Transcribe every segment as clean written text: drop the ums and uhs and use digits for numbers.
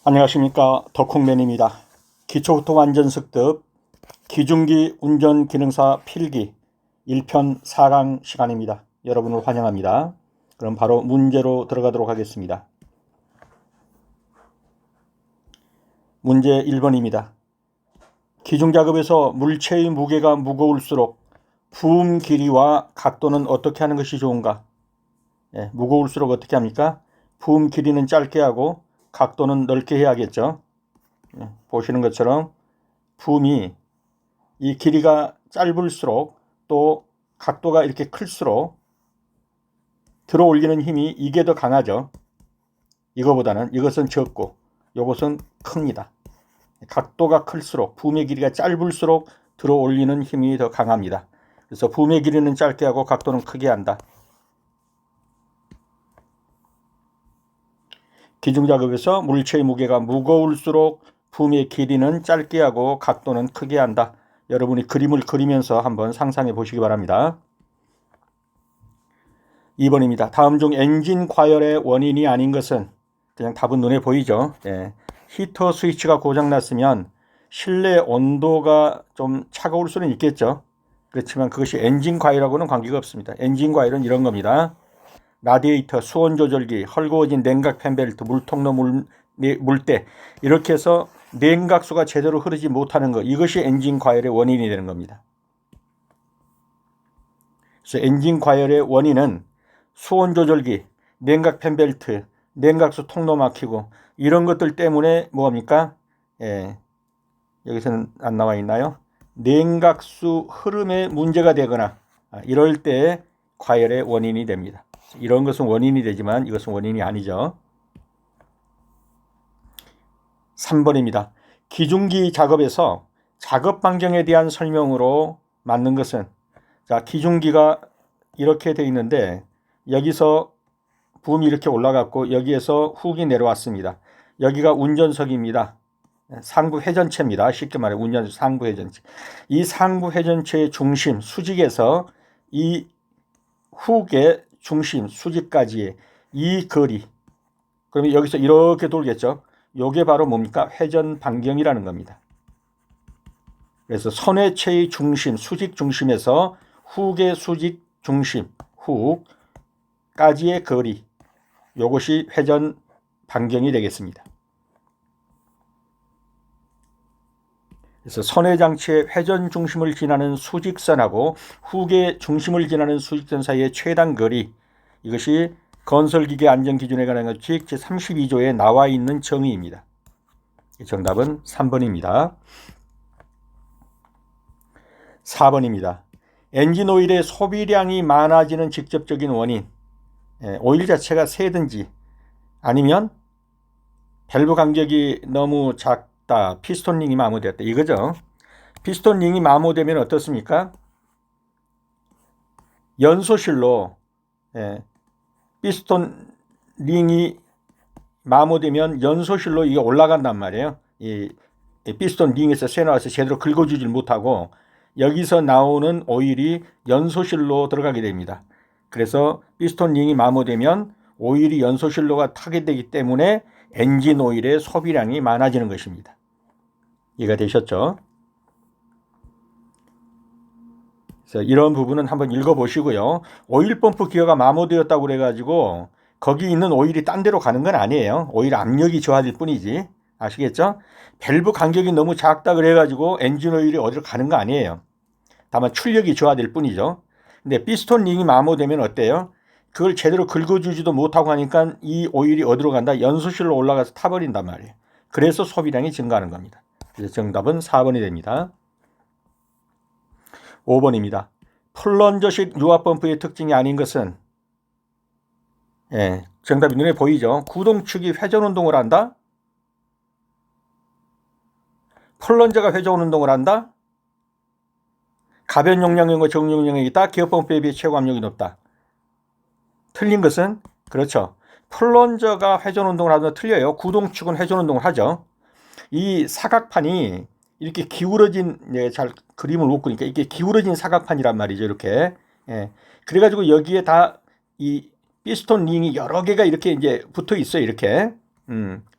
안녕하십니까, 덕홍맨입니다. 기초부터 완전습득 기중기 운전기능사 필기 1편 4강 시간입니다. 여러분을 환영합니다. 그럼 바로 문제로 들어가도록 하겠습니다. 문제 1번입니다. 기중작업에서 물체의 무게가 무거울수록 부음 길이와 각도는 어떻게 하는 것이 좋은가? 무거울수록 어떻게 합니까? 부음 길이는 짧게 하고 각도는 넓게 해야겠죠. 보시는 것처럼 부음이 이 길이가 짧을수록 또 각도가 이렇게 클수록 들어 올리는 힘이 이게 더 강하죠. 이거보다는 이것은 적고 이것은 큽니다. 각도가 클수록 부음의 길이가 짧을수록 들어 올리는 힘이 더 강합니다. 그래서 부음의 길이는 짧게 하고 각도는 크게 한다. 기중작업에서 물체의 무게가 무거울수록 부음의 길이는 짧게 하고 각도는 크게 한다. 여러분이 그림을 그리면서 한번 상상해 보시기 바랍니다. 2번입니다. 다음 중 엔진 과열의 원인이 아닌 것은, 그냥 답은 눈에 보이죠. 히터 스위치가 고장났으면 실내 온도가 좀 차가울 수는 있겠죠. 그렇지만 그것이 엔진 과열하고는 관계가 없습니다. 엔진 과열은 이런 겁니다. 라디에이터, 수온 조절기, 헐거워진 냉각 팬벨트, 물통로 물때 이렇게 해서 냉각수가 제대로 흐르지 못하는 것, 이것이 엔진 과열의 원인이 되는 겁니다. 그래서 엔진 과열의 원인은 수온 조절기, 냉각 팬벨트, 냉각수 통로 막히고 이런 것들 때문에 뭐합니까? 여기서는 안 나와 있나요? 냉각수 흐름에 문제가 되거나 이럴 때 과열의 원인이 됩니다. 이런 것은 원인이 되지만 이것은 원인이 아니죠. 3번입니다. 기중기 작업에서 작업 반경에 대한 설명으로 맞는 것은, 자, 기중기가 이렇게 되어 있는데 여기서 부음이 이렇게 올라갔고 여기에서 훅이 내려왔습니다. 여기가 운전석입니다. 상부 회전체입니다. 쉽게 말해 운전석 상부 회전체. 이 상부 회전체의 중심 수직에서 이 훅의 중심 수직까지의 이 거리, 그러면 여기서 이렇게 돌겠죠. 요게 바로 뭡니까? 회전 반경이라는 겁니다. 그래서 선회체의 중심, 수직 중심에서 훅의 수직 중심, 훅까지의 거리, 요것이 회전 반경이 되겠습니다. 그래서 선회장치의 회전 중심을 지나는 수직선하고 훅의 중심을 지나는 수직선 사이의 최단 거리, 이것이 건설기계 안전기준에 관한 규칙 제32조에 나와 있는 정의입니다. 정답은 3번입니다. 4번입니다. 엔진 오일의 소비량이 많아지는 직접적인 원인, 오일 자체가 새든지 아니면 밸브 간격이 너무 작다, 피스톤 링이 마모되었다, 이거죠. 피스톤 링이 마모되면 어떻습니까? 연소실로 피스톤 링이 마모되면 연소실로 이게 올라간단 말이에요. 이 피스톤 링에서 새 나와서 제대로 긁어주질 못하고 여기서 나오는 오일이 연소실로 들어가게 됩니다. 그래서 피스톤 링이 마모되면 오일이 연소실로가 타게 되기 때문에 엔진 오일의 소비량이 많아지는 것입니다. 이해가 되셨죠? 그래서 이런 부분은 한번 읽어보시고요. 오일 펌프 기어가 마모되었다고 그래가지고 거기 있는 오일이 딴 데로 가는 건 아니에요. 오일 압력이 좋아질 뿐이지. 아시겠죠? 밸브 간격이 너무 작다 그래가지고 엔진 오일이 어디로 가는 거 아니에요. 다만 출력이 좋아질 뿐이죠. 근데 피스톤 링이 마모되면 어때요? 그걸 제대로 긁어주지도 못하고 하니까 이 오일이 어디로 간다? 연소실로 올라가서 타버린단 말이에요. 그래서 소비량이 증가하는 겁니다. 그래서 정답은 4번이 됩니다. 5번입니다. 플런저식 유압펌프의 특징이 아닌 것은, 정답이 눈에 보이죠? 구동축이 회전운동을 한다? 플런저가 회전운동을 한다? 가변 용량형과 정 용량이 있다? 기어펌프에 비해 최고 압력이 높다? 틀린 것은, 그렇죠. 플런저가 회전운동을 하면 틀려요. 구동축은 회전운동을 하죠. 이 사각판이 이렇게 기울어진, 잘 그림을 못 그리니까 이게 기울어진 사각판이란 말이죠. 이렇게. 그래가지고 여기에 다 이 피스톤 링이 여러 개가 이렇게 이제 붙어 있어요. 이렇게.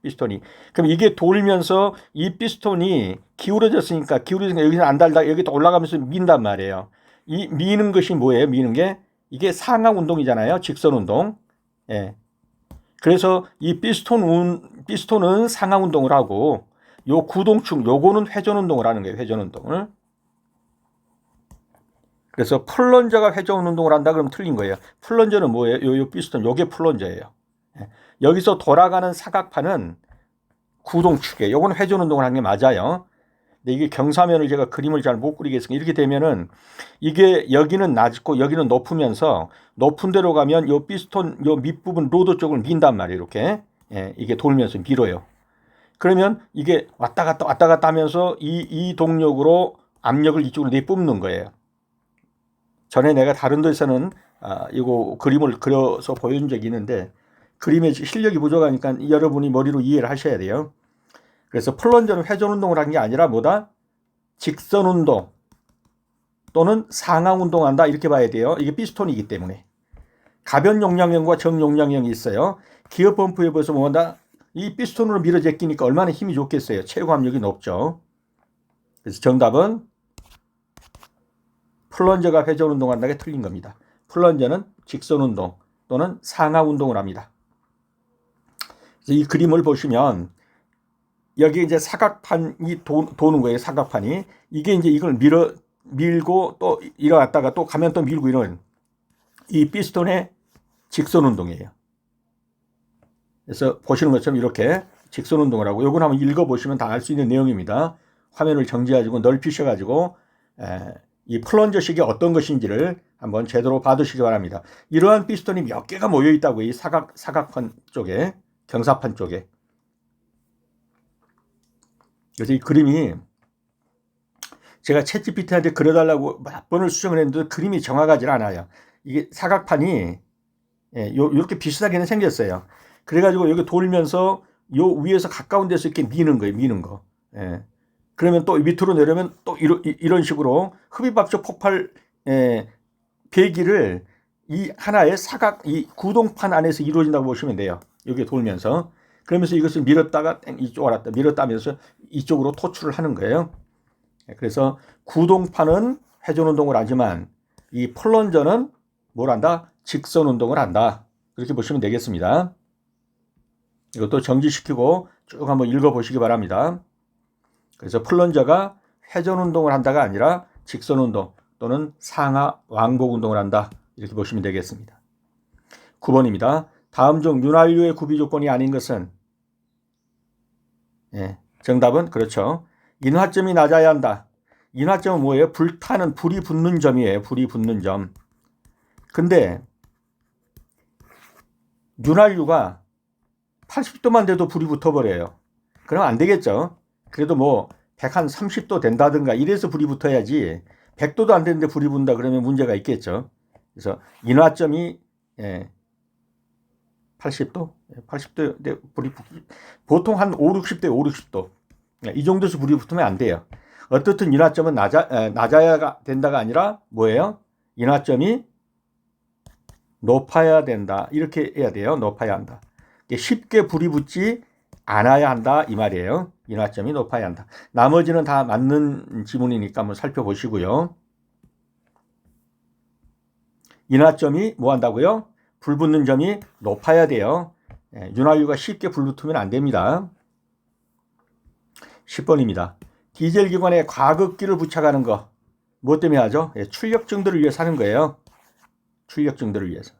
피스톤이. 그럼 이게 돌면서 이 피스톤이 기울어졌으니까 여기서 안 달다 여기 또 올라가면서 민단 말이에요. 이 미는 것이 뭐예요? 미는 게 이게 상하 운동이잖아요. 직선 운동. 예. 그래서 이 피스톤은 상하 운동을 하고 요 구동축 요거는 회전 운동을 하는 거예요. 회전 운동을. 그래서 플런저가 회전 운동을 한다 그러면 틀린 거예요. 플런저는 뭐예요? 요 피스톤 요게 플런저예요. 예. 여기서 돌아가는 사각판은 구동축이에요. 요거는 회전 운동을 하는 게 맞아요. 근데 이게 경사면을 제가 그림을 잘 못 그리겠으니까 이렇게 되면은 이게 여기는 낮고 여기는 높으면서 높은 데로 가면 요 피스톤 요 밑부분 로더 쪽을 민단 말이에요. 이렇게. 예, 이게 돌면서 밀어요. 그러면 이게 왔다 갔다 하면서 이 동력으로 압력을 이쪽으로 내뿜는 거예요. 전에 내가 다른 데서는 이거 그림을 그려서 보여준 적이 있는데 그림의 실력이 부족하니까 여러분이 머리로 이해를 하셔야 돼요. 그래서 플런저는 회전 운동을 한 게 아니라 뭐다? 직선 운동 또는 상하 운동한다 이렇게 봐야 돼요. 이게 피스톤이기 때문에. 가변 용량형과 정용량형이 있어요. 기어 펌프에 벌써 뭐한다? 이 피스톤으로 밀어 제끼니까 얼마나 힘이 좋겠어요. 체육 압력이 높죠. 그래서 정답은 플런저가 회전 운동한다가 틀린 겁니다. 플런저는 직선 운동 또는 상하 운동을 합니다. 이 그림을 보시면 여기 이제 사각판이 도는 거예요. 사각판이. 이게 이제 이걸 밀고 또 일어났다가 또 가면 또 밀고 이런 이 피스톤의 직선 운동이에요. 그래서 보시는 것처럼 이렇게 직선 운동을 하고 요건 한번 읽어보시면 다 알 수 있는 내용입니다. 화면을 정지해가지고 넓히셔가지고 이 플런저식이 어떤 것인지를 한번 제대로 봐두시기 바랍니다. 이러한 피스톤이 몇 개가 모여 있다고 이 사각판 쪽에 경사판 쪽에. 그래서 이 그림이 제가 챗GPT한테 그려달라고 몇 번을 수정을 했는데 그림이 정확하지 않아요. 이게 사각판이 이렇게 비슷하게는 생겼어요. 그래가지고 여기 돌면서 요 위에서 가까운 데서 이렇게 미는 거예요. 미는 거. 예. 그러면 또 밑으로 내려면 또 이런 식으로 흡입압력 폭발 배기를 이 하나의 이 구동판 안에서 이루어진다고 보시면 돼요. 여기 돌면서. 그러면서 이것을 밀었다가 이쪽으로 왔다 밀었다 하면서 이쪽으로 토출을 하는 거예요. 그래서 구동판은 회전 운동을 하지만 이 플런저는 뭘 한다? 직선 운동을 한다. 그렇게 보시면 되겠습니다. 이것도 정지시키고 쭉 한번 읽어보시기 바랍니다. 그래서 플런저가 회전 운동을 한다가 아니라 직선 운동 또는 상하 왕복 운동을 한다. 이렇게 보시면 되겠습니다. 9번입니다. 다음 중 윤활유의 구비 조건이 아닌 것은 정답은 그렇죠. 인화점이 낮아야 한다. 인화점은 뭐예요? 불이 붙는 점이에요. 불이 붙는 점. 근데 윤활유가 80도만 돼도 불이 붙어버려요. 그럼 안 되겠죠. 그래도 뭐 130도 된다든가 이래서 불이 붙어야지 100도도 안 되는데 불이 붙는다 그러면 문제가 있겠죠. 그래서 인화점이 80도? 80도인데 불이 보통 한 5, 60도 이 정도에서 불이 붙으면 안 돼요. 어떻든 인화점은 낮아야 된다가 아니라 뭐예요? 인화점이 높아야 된다. 이렇게 해야 돼요. 높아야 한다. 쉽게 불이 붙지 않아야 한다 이 말이에요. 인화점이 높아야 한다. 나머지는 다 맞는 지문이니까 한번 살펴보시고요. 인화점이 뭐 한다고요? 불 붙는 점이 높아야 돼요. 윤활유가 쉽게 불 붙으면 안 됩니다. 10번입니다. 디젤 기관에 과급기를 부착하는 거 뭐 때문에 하죠? 출력증들을 위해서 하는 거예요. 출력증들을 위해서.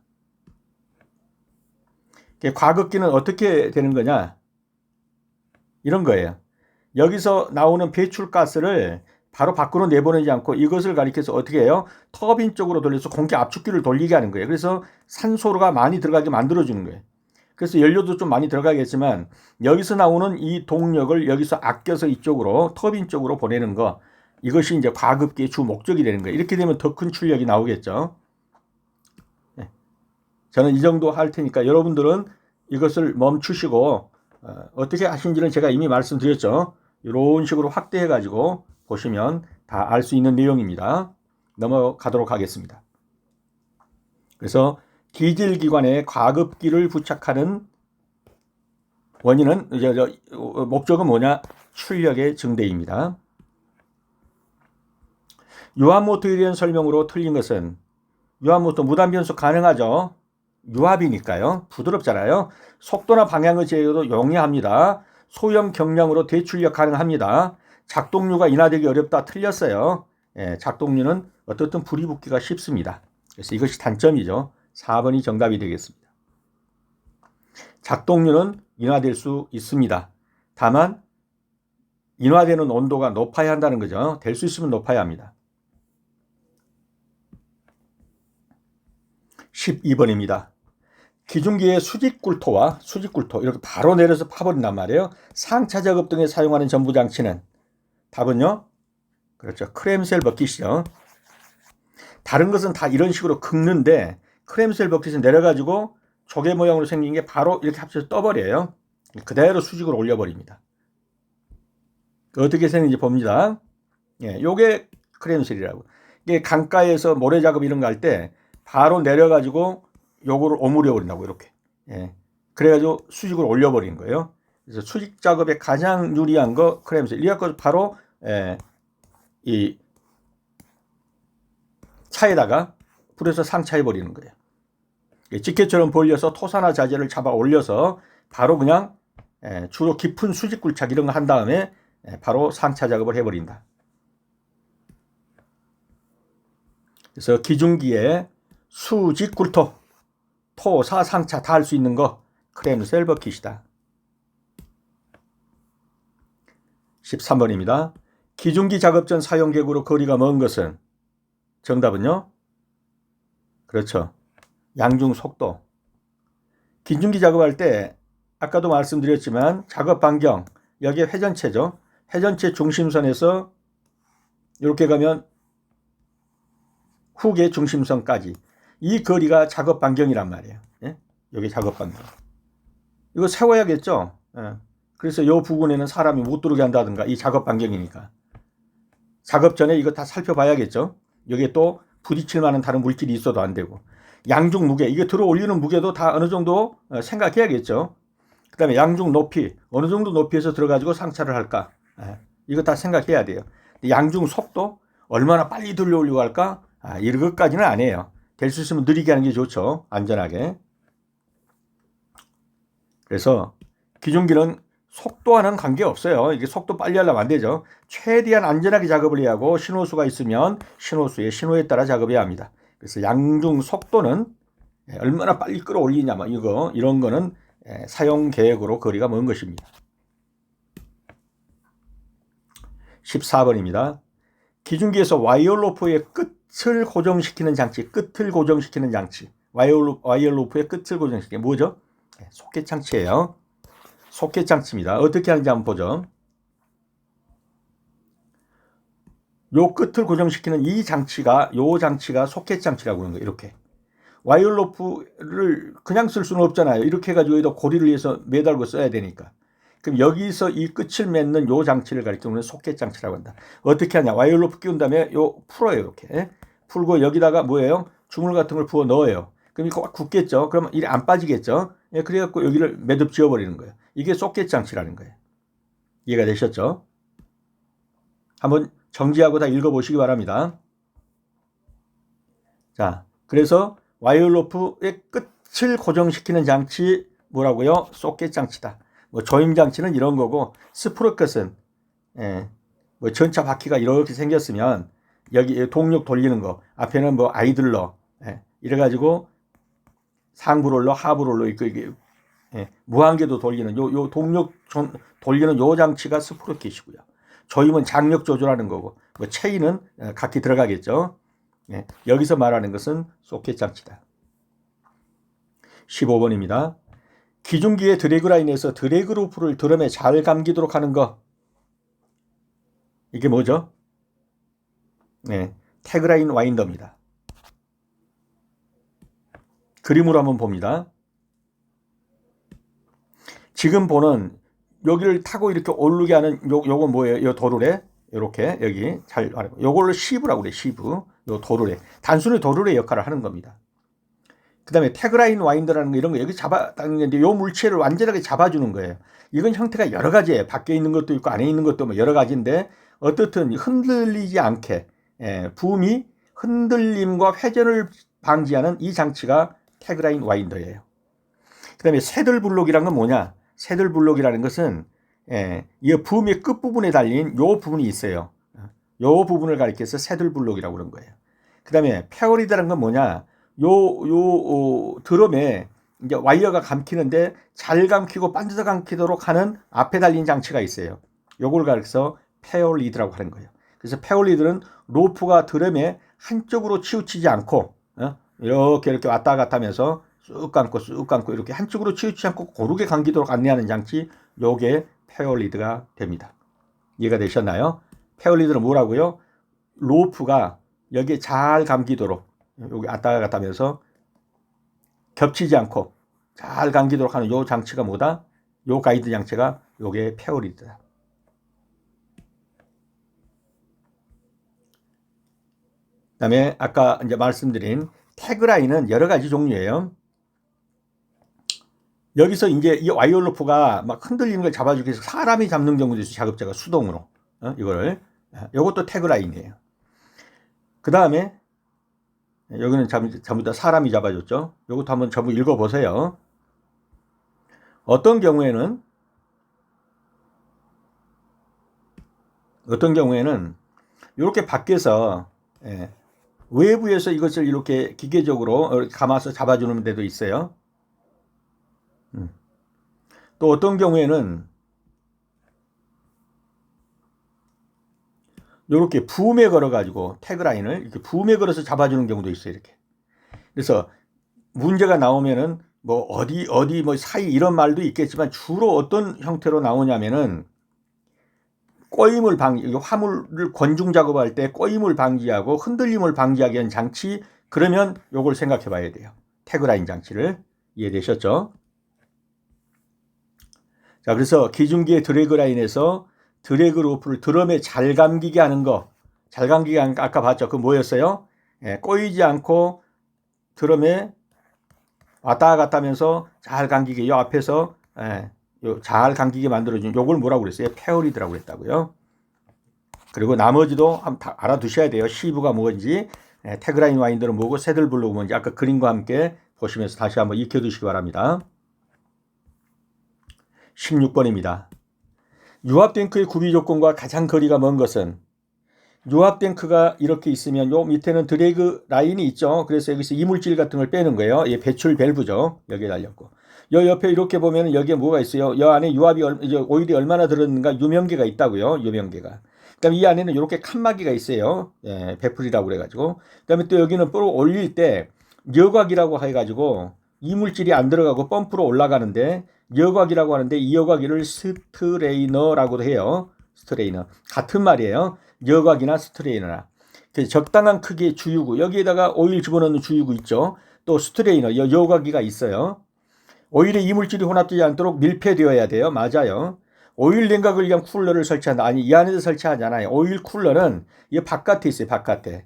과급기는 어떻게 되는 거냐? 이런 거예요. 여기서 나오는 배출가스를 바로 밖으로 내보내지 않고 이것을 가리켜서 어떻게 해요? 터빈 쪽으로 돌려서 공기 압축기를 돌리게 하는 거예요. 그래서 산소가 많이 들어가게 만들어주는 거예요. 그래서 연료도 좀 많이 들어가겠지만 여기서 나오는 이 동력을 여기서 아껴서 이쪽으로 터빈 쪽으로 보내는 거 이것이 이제 과급기의 주 목적이 되는 거예요. 이렇게 되면 더 큰 출력이 나오겠죠. 저는 이 정도 할 테니까 여러분들은 이것을 멈추시고 어떻게 하신지는 제가 이미 말씀드렸죠. 이런 식으로 확대해 가지고 보시면 다 알 수 있는 내용입니다. 넘어가도록 하겠습니다. 그래서 디젤 기관에 과급기를 부착하는 원인은 목적은 뭐냐? 출력의 증대입니다. 유압모터에 대한 설명으로 틀린 것은 유압모터 무단 변속 가능하죠. 유압이니까요. 부드럽잖아요. 속도나 방향의 제어도 용이합니다. 소형 경량으로 대출력 가능합니다. 작동류가 인하되기 어렵다. 틀렸어요. 예, 작동류는 어떻든 불이 붙기가 쉽습니다. 그래서 이것이 단점이죠. 4번이 정답이 되겠습니다. 작동류는 인하될 수 있습니다. 다만 인하되는 온도가 높아야 한다는 거죠. 될 수 있으면 높아야 합니다. 12번입니다. 기중기의 수직굴토와 수직굴토 이렇게 바로 내려서 파버린단 말이에요. 상차 작업 등에 사용하는 전부 장치는 답은요. 그렇죠. 크렘셀 버킷이요. 다른 것은 다 이런 식으로 긁는데 크렘셀 버킷은 내려가지고 조개 모양으로 생긴 게 바로 이렇게 합쳐서 떠버려요. 그대로 수직으로 올려버립니다. 어떻게 생긴지 봅니다. 예, 요게 크렘셀이라고. 이게 강가에서 모래 작업 이런 거 할 때 바로 내려가지고 요거를 오므려 버린다고 이렇게. 예. 그래가지고 수직으로 올려버리는 거예요. 그래서 수직 작업에 가장 유리한 거 크렘셀. 이래갖고 바로 이 차에다가 불에서 상차해 버리는 거예요. 집게처럼 벌려서 토사나 자재를 잡아 올려서 바로 그냥 주로 깊은 수직굴착 이런 거 한 다음에 바로 상차 작업을 해버린다. 그래서 기중기에 수직굴토, 토사, 상차 다 할 수 있는 거 크렘셀 버킷이다. 13번입니다. 기중기 작업 전 사용 객으로 거리가 먼 것은 정답은요. 그렇죠. 양중 속도. 기중기 작업할 때 아까도 말씀드렸지만 작업 반경 여기에 회전체죠. 회전체 중심선에서 이렇게 가면 훅의 중심선까지 이 거리가 작업 반경이란 말이에요. 예? 여기 작업 반경. 이거 세워야겠죠. 예. 그래서 이 부분에는 사람이 못 들어오게 한다든가 이 작업 반경이니까. 작업 전에 이거 다 살펴봐야겠죠. 여기에 또 부딪힐 만한 다른 물질이 있어도 안 되고. 양중 무게, 이게 들어 올리는 무게도 다 어느 정도 생각해야겠죠. 그 다음에 양중 높이, 어느 정도 높이에서 들어가지고 상차를 할까. 이거 다 생각해야 돼요. 양중 속도, 얼마나 빨리 들려 올리고 할까. 이런 것까지는 안 해요. 될 수 있으면 느리게 하는 게 좋죠. 안전하게. 그래서 기중기는 속도와는 관계없어요. 이게 속도 빨리 하려면 안 되죠. 최대한 안전하게 작업을 해야 하고 신호수가 있으면 신호수의 신호에 따라 작업해야 합니다. 그래서 양중 속도는 얼마나 빨리 끌어올리냐 이런 거는 사용 계획으로 거리가 먼 것입니다. 14번입니다. 기중기에서 와이어로프의 끝을 고정시키는 장치, 와이어로프의 끝을 고정시키는 뭐죠? 속개장치예요. 속개장치입니다. 어떻게 하는지 한번 보죠. 요 끝을 고정시키는 이 장치가 속개장치라고 하는 거예요. 이렇게. 와이어로프를 그냥 쓸 수는 없잖아요. 이렇게 해가지고 여기다 고리를 위해서 매달고 써야 되니까. 그럼 여기서 이 끝을 맺는 요 장치를 가리키는 속개장치라고 한다. 어떻게 하냐. 와이어로프 끼운 다음에 풀어요. 이렇게. 풀고 여기다가 뭐예요? 주물 같은 걸 부어 넣어요. 그럼 이거 굳겠죠. 그러면 이게 안 빠지겠죠. 그래갖고 여기를 매듭 지어버리는 거예요. 이게 속개장치라는 거예요. 이해가 되셨죠? 한번 정지하고 다 읽어보시기 바랍니다. 자, 그래서 와이어로프의 끝을 고정시키는 장치 뭐라고요? 속개장치다. 뭐 조임장치는 이런 거고 스프로켓은 뭐 전차 바퀴가 이렇게 생겼으면 여기 동력 돌리는 거 앞에는 뭐 아이들러 이래가지고 상부롤러 하부롤러 이게 무한궤도 돌리는 요 동력 돌리는 요 장치가 스프로켓이고요. 조임은 장력 조절하는 거고 뭐 체인은 각기 들어가겠죠. 여기서 말하는 것은 소켓 장치다. 15번입니다. 기중기의 드래그 라인에서 드래그 루프를 드럼에 잘 감기도록 하는 거. 이게 뭐죠? 태그라인 와인더입니다. 그림으로 한번 봅니다. 지금 보는 여기를 타고 이렇게 오르게 하는 요건 뭐예요? 요 도르래 이렇게 여기 잘 요걸로 시브라고 그래. 시브. 요 도르래 단순히 도르래 역할을 하는 겁니다. 그 다음에 태그라인 와인더라는 거 이런 거 여기 당기는데 요 물체를 완전하게 잡아주는 거예요. 이건 형태가 여러 가지예요. 밖에 있는 것도 있고 안에 있는 것도 뭐 여러 가지인데 어떻든 흔들리지 않게 부음이 흔들림과 회전을 방지하는 이 장치가 태그라인 와인더예요. 그 다음에 새들블록이란 건 뭐냐? 새들블록이라는 것은 이 부음의 끝부분에 달린 요 부분이 있어요. 요 부분을 가리켜서 새들블록이라고 그런 거예요. 그 다음에 페어리드라는 건 뭐냐? 드럼에 이제 와이어가 감히는데 잘 감히고 반드시 감히도록 하는 앞에 달린 장치가 있어요. 요걸 가리켜서 페어리드라고 하는 거예요. 그래서 페어리드는 로프가 드럼에 한쪽으로 치우치지 않고 이렇게 왔다 갔다 하면서 쑥 감고 이렇게 한쪽으로 치우치지 않고 고르게 감기도록 안내하는 장치, 요게 페어리드가 됩니다. 이해가 되셨나요? 페어리드는 뭐라고요? 로프가 여기에 잘 감기도록 여기 왔다 갔다 하면서 겹치지 않고 잘 감기도록 하는 요 장치가 뭐다? 요 가이드 장치가 요게 페어리드다. 그다음에 아까 이제 말씀드린 태그라인은 여러 가지 종류예요. 여기서 이제 이 와이어 로프가 막 흔들리는 걸 잡아주기 위해서 사람이 잡는 경우도 있어요. 작업자가 수동으로 이거를. 요것도 태그라인이에요. 그 다음에 여기는 전부 다 사람이 잡아줬죠. 요것도 한번 전부 읽어보세요. 어떤 경우에는 이렇게 밖에서 외부에서 이것을 이렇게 기계적으로 감아서 잡아주는 데도 있어요. 또 어떤 경우에는 이렇게 부음에 걸어가지고 태그라인을 이렇게 부음에 걸어서 잡아주는 경우도 있어요. 이렇게. 그래서 문제가 나오면은 뭐 어디 뭐 사이 이런 말도 있겠지만 주로 어떤 형태로 나오냐면은 꼬임을 화물을 건중 작업할 때 꼬임을 방지하고 흔들림을 방지하기 위한 장치, 그러면 요걸 생각해 봐야 돼요. 태그라인 장치를. 이해되셨죠? 자, 그래서 기중기의 드래그 라인에서 드래그 로프를 드럼에 잘 감기게 하는 거, 잘 감기게 하는 거 아까 봤죠? 그 뭐였어요? 꼬이지 않고 드럼에 왔다 갔다 하면서 잘 감기게, 요 앞에서 잘 감기게 만들어준 요걸 뭐라고 그랬어요? 페어리드라고 그랬다고요. 그리고 나머지도 한번 알아두셔야 돼요. 시브가 뭔지, 태그라인 와인더는 뭐고, 새들블록은 뭔지 아까 그림과 함께 보시면서 다시 한번 익혀두시기 바랍니다. 16번입니다. 유압탱크의 구비 조건과 가장 거리가 먼 것은, 유압탱크가 이렇게 있으면 요 밑에는 드래그 라인이 있죠. 그래서 여기서 이물질 같은 걸 빼는 거예요. 이 배출 밸브죠. 여기에 달렸고. 요 옆에 이렇게 보면 여기에 뭐가 있어요? 요 안에 유압이 오일이 얼마나 들었는가 유명계가 있다고요. 유명계가. 그다음에 이 안에는 이렇게 칸막이가 있어요. 배풀이라고 그래가지고. 그다음에 또 여기는 또 올릴 때 여곽이라고 해가지고 이물질이 안 들어가고 펌프로 올라가는데 여곽이라고 하는데 이 여곽이를 스트레이너라고도 해요. 스트레이너. 같은 말이에요. 여곽이나 스트레이너나. 적당한 크기의 주유구. 여기에다가 오일 집어넣는 주유구 있죠. 또 스트레이너, 여곽이가 있어요. 오일에 이물질이 혼합되지 않도록 밀폐되어야 돼요. 맞아요. 오일 냉각을 위한 쿨러를 설치한다. 아니, 이 안에서 설치하지 않아요. 오일 쿨러는 이 바깥에 있어요. 바깥에.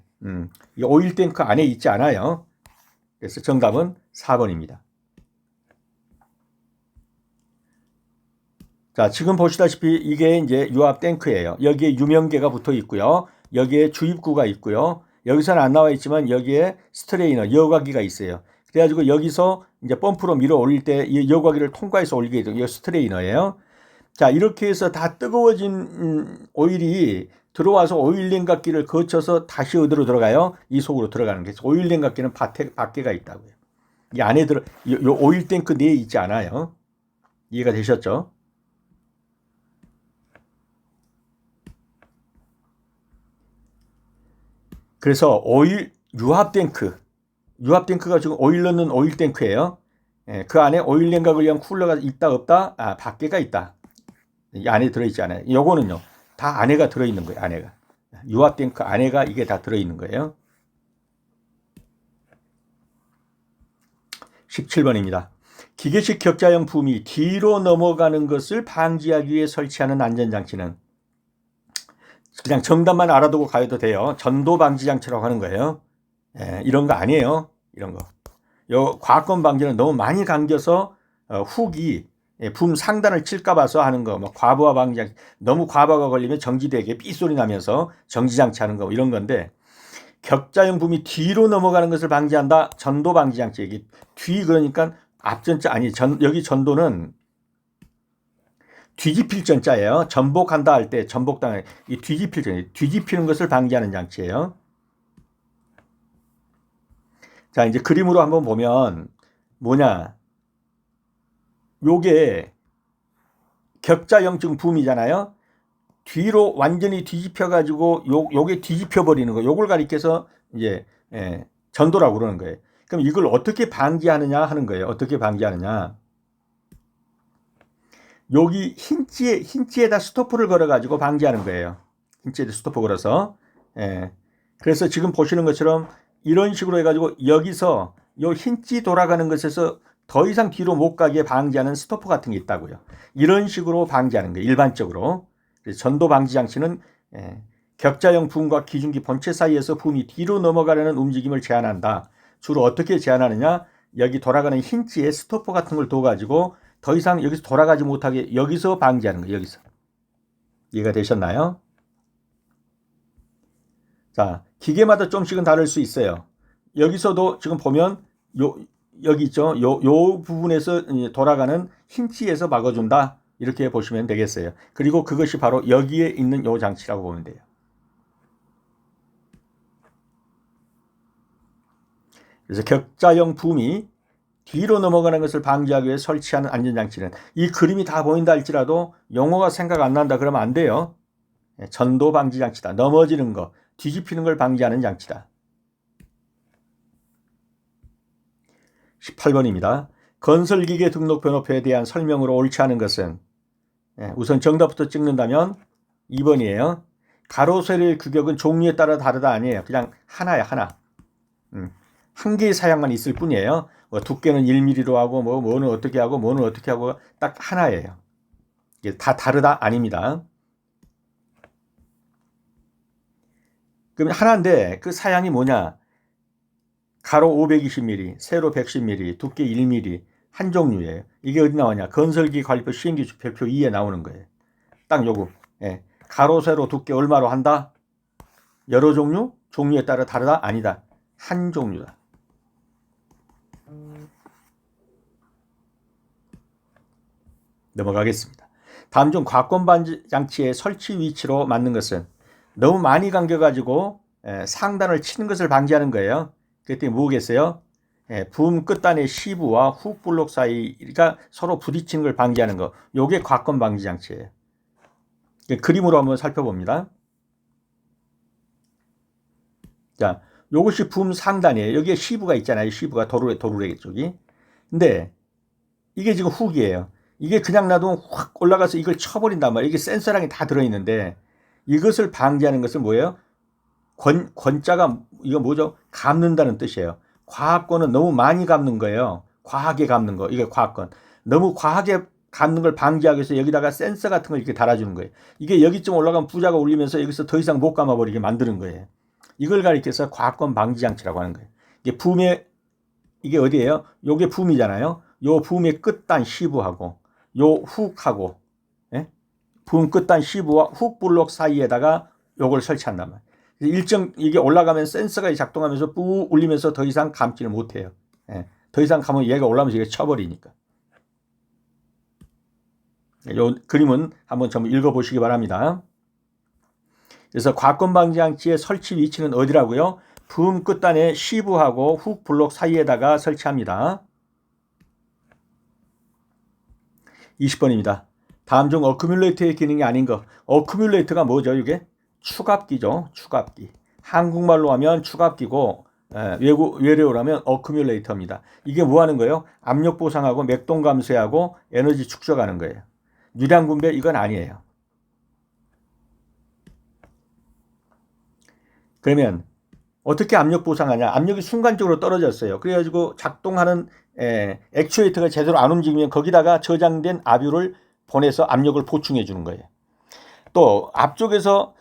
이 오일 탱크 안에 있지 않아요. 그래서 정답은 4번입니다. 자, 지금 보시다시피 이게 이제 유압 탱크예요. 여기에 유명계가 붙어 있고요. 여기에 주입구가 있고요. 여기서는 안 나와 있지만 여기에 스트레이너, 여과기가 있어요. 그래가지고 여기서 이제 펌프로 밀어 올릴 때 이 여과기를 통과해서 올리게 돼요. 이거 스트레이너예요. 자, 이렇게 해서 다 뜨거워진 오일이 들어와서 오일 냉각기를 거쳐서 다시 어디로 들어가요? 이 속으로 들어가는 게. 오일 냉각기는 밖에가 있다고요. 이 안에 요 오일 탱크 내에 있지 않아요. 이해가 되셨죠? 그래서 유압탱크가 지금 오일 넣는 오일 탱크예요. 그 안에 오일 냉각을 위한 쿨러가 있다 없다? 밖에가 있다. 이 안에 들어있지 않아요. 요거는요, 다 안에가 들어있는 거예요. 안에가. 유압탱크 안에가 이게 다 들어있는 거예요. 17번입니다. 기계식 격자형 부음이 뒤로 넘어가는 것을 방지하기 위해 설치하는 안전장치는, 그냥 정답만 알아두고 가도 돼요. 전도 방지 장치라고 하는 거예요. 이런 거 아니에요. 이런 거. 요 과권 방지는 너무 많이 감겨서 훅이 붐 상단을 칠까 봐서 하는 거, 뭐 과부하 방지, 너무 과부하가 걸리면 정지되게 삐소리 나면서 정지장치 하는 거 이런 건데, 격자형 붐이 뒤로 넘어가는 것을 방지한다. 전도 방지 장치. 이게 뒤 그러니까 앞전자 아니 여기 전도는 뒤집힐 전자예요. 전복한다 할 때 전복당 이 뒤집힐 전 뒤집히는 것을 방지하는 장치예요. 자, 이제 그림으로 한번 보면 뭐냐? 요게 격자형증 붐이잖아요. 뒤로 완전히 뒤집혀 가지고 요게 뒤집혀 버리는 거. 요걸 가리켜서 이제 전도라고 그러는 거예요. 그럼 이걸 어떻게 방지하느냐 하는 거예요. 어떻게 방지하느냐? 여기 힌지에다 스토퍼를 걸어 가지고 방지하는 거예요. 힌지에다 스토퍼 걸어서. 그래서 지금 보시는 것처럼 이런 식으로 해 가지고 여기서 요 힌지 돌아가는 것에서 더 이상 뒤로 못 가게 방지하는 스토퍼 같은 게 있다고요. 이런 식으로 방지하는 거예요. 일반적으로. 전도 방지 장치는 격자형 붐과 기중기 본체 사이에서 붐이 뒤로 넘어가려는 움직임을 제한한다. 주로 어떻게 제한하느냐? 여기 돌아가는 힌지에 스토퍼 같은 걸 둬가지고 더 이상 여기서 돌아가지 못하게 여기서 방지하는 거예요. 여기서. 이해가 되셨나요? 자, 기계마다 좀씩은 다를 수 있어요. 여기서도 지금 보면 여기 있죠. 요 부분에서 돌아가는 힌지에서 막아준다. 이렇게 보시면 되겠어요. 그리고 그것이 바로 여기에 있는 요 장치라고 보면 돼요. 그래서 격자형 붐이 뒤로 넘어가는 것을 방지하기 위해 설치하는 안전장치는, 이 그림이 다 보인다 할지라도 용어가 생각 안 난다 그러면 안 돼요. 전도 방지 장치다. 넘어지는 거, 뒤집히는 걸 방지하는 장치다. 18번입니다. 건설기계 등록 번호표에 대한 설명으로 옳지 않은 것은, 우선 정답부터 찍는다면 2번이에요. 가로 세로의 규격은 종류에 따라 다르다 아니에요. 그냥 하나야, 하나. 한 개의 사양만 있을 뿐이에요. 뭐 두께는 1mm로 하고 뭐는 어떻게 하고 뭐는 어떻게 하고 딱 하나예요. 이게 다 다르다 아닙니다. 그럼 하나인데 그 사양이 뭐냐? 가로 520mm, 세로 110mm, 두께 1mm 한 종류예요. 이게 어디 나오냐? 건설기 관리법 시행규칙 별표 2에 나오는 거예요. 딱 요거. 가로 세로 두께 얼마로 한다? 여러 종류? 종류에 따라 다르다? 아니다. 한 종류다. 넘어가겠습니다. 다음 중 과권 방지 장치의 설치 위치로 맞는 것은, 너무 많이 감겨가지고 상단을 치는 것을 방지하는 거예요. 그때 뭐겠어요? 붐 끝단의 시부와 훅 블록 사이가 서로 부딪히는 걸 방지하는 거. 요게 과권 방지 장치예요. 그림으로 한번 살펴봅니다. 자, 요것이 붐 상단이에요. 여기에 시부가 있잖아요. 시부가 도루레 쪽이. 근데 이게 지금 훅이에요. 이게 그냥 놔두면 확 올라가서 이걸 쳐버린단 말이에요. 이게 센서랑이 다 들어있는데, 이것을 방지하는 것은 뭐예요? 권자가 이거 뭐죠? 감는다는 뜻이에요. 과학권은 너무 많이 감는 거예요. 과하게 감는 거. 이게 과학권. 너무 과하게 감는 걸 방지하기 위해서 여기다가 센서 같은 걸 이렇게 달아주는 거예요. 이게 여기쯤 올라가면 부자가 울리면서 여기서 더 이상 못 감아버리게 만드는 거예요. 이걸 가리켜서 과학권 방지 장치라고 하는 거예요. 이게 붐의, 이게 어디예요? 요게 붐이잖아요. 요 붐의 끝단 시부하고 요 훅하고, 붐 끝단 시부와 훅 블록 사이에다가 요걸 설치한단 말이에요. 일정 이게 올라가면 센서가 작동하면서 뿌 울리면서 더 이상 감지를 못해요. 더 이상 감으면 얘가 올라오면서 이게 쳐버리니까. 요 그림은 한번 전부 읽어보시기 바랍니다. 그래서 과권 방지 장치의 설치 위치는 어디라고요? 붐 끝단의 시부하고 훅 블록 사이에다가 설치합니다. 20번입니다. 다음 중 어큐뮬레이터의 기능이 아닌 것. 어큐뮬레이터가 뭐죠? 이게 추갑기죠. 추갑기. 한국말로 하면 추갑기고, 외래어로 하면 어큐뮬레이터입니다. 이게 뭐 하는 거예요? 압력 보상하고 맥동 감쇄하고 에너지 축적하는 거예요. 유량 분배 이건 아니에요. 그러면 어떻게 압력 보상하냐? 압력이 순간적으로 떨어졌어요. 그래가지고 작동하는 액추에이터가 제대로 안 움직이면 거기다가 저장된 압유를 보내서 압력을 보충해 주는 거예요. 또 앞쪽에서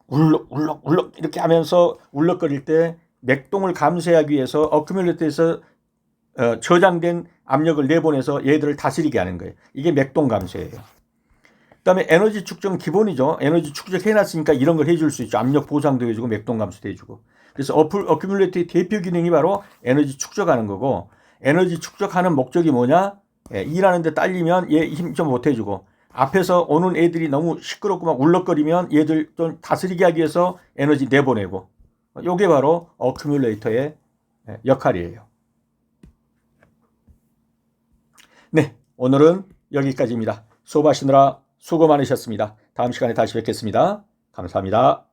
울럭울럭 이렇게 하면서 울럭거릴 때 맥동을 감쇄하기 위해서 어큐뮬레이터에서 저장된 압력을 내보내서 얘들을 다스리게 하는 거예요. 이게 맥동 감소예요. 그다음에 에너지 축적은 기본이죠. 에너지 축적해놨으니까 이런 걸 해줄 수 있죠. 압력 보상도 해주고 맥동 감소도 해주고. 그래서 어큐뮬레이터의 대표 기능이 바로 에너지 축적하는 거고, 에너지 축적하는 목적이 뭐냐? 일하는데 딸리면 얘 힘 좀 못 해주고, 앞에서 오는 애들이 너무 시끄럽고 막 울렁거리면 얘들 좀 다스리게 하기 위해서 에너지 내보내고. 요게 바로 어큐뮬레이터의 역할이에요. 네, 오늘은 여기까지입니다. 수업하시느라 수고 많으셨습니다. 다음 시간에 다시 뵙겠습니다. 감사합니다.